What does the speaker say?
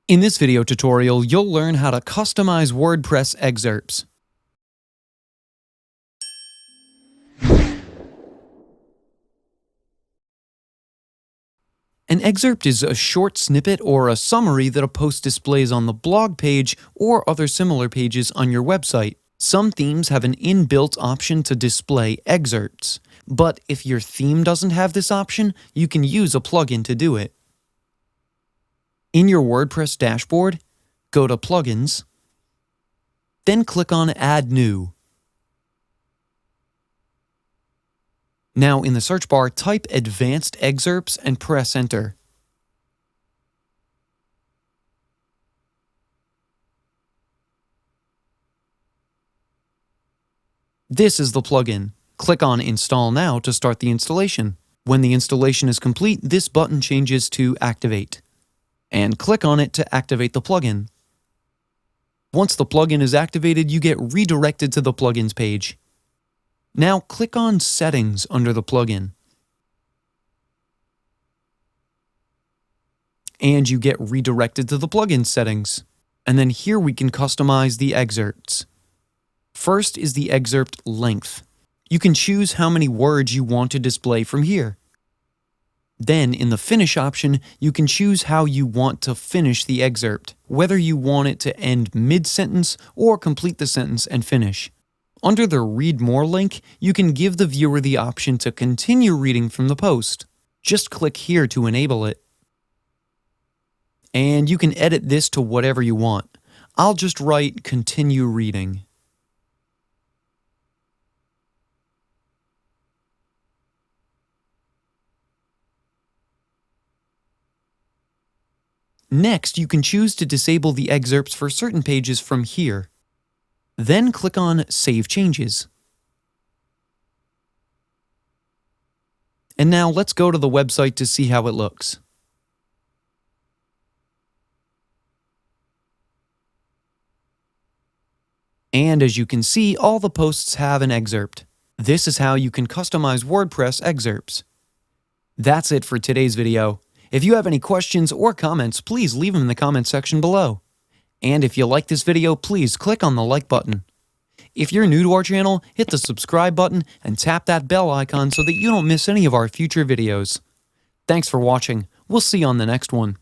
In this video tutorial, you'll learn how to customize WordPress excerpts. An excerpt is a short snippet or a summary that a post displays on the blog page or other similar pages on your website. Some themes have an inbuilt option to display excerpts, but if your theme doesn't have this option, you can use a plugin to do it. In your WordPress dashboard, go to Plugins, then click on Add New. Now in the search bar, type Advanced Excerpts and press Enter. This is the plugin. Click on Install Now to start the installation. When the installation is complete, this button changes to Activate, and click on it to activate the plugin. Once the plugin is activated, you get redirected to the plugins page. Now click on Settings under the plugin, and you get redirected to the plugin settings. And then here we can customize the excerpts. First is the excerpt length. You can choose how many words you want to display from here. Then in the Finish option, you can choose how you want to finish the excerpt, whether you want it to end mid-sentence or complete the sentence and finish. Under the Read More link, you can give the viewer the option to continue reading from the post. Just click here to enable it. And you can edit this to whatever you want. I'll just write Continue Reading. Next, you can choose to disable the excerpts for certain pages from here. Then click on Save Changes. And now let's go to the website to see how it looks. And as you can see, all the posts have an excerpt. This is how you can customize WordPress excerpts. That's it for today's video. If you have any questions or comments, please leave them in the comment section below. And if you like this video, please click on the like button. If you're new to our channel, hit the subscribe button and tap that bell icon so that you don't miss any of our future videos. Thanks for watching. We'll see you on the next one.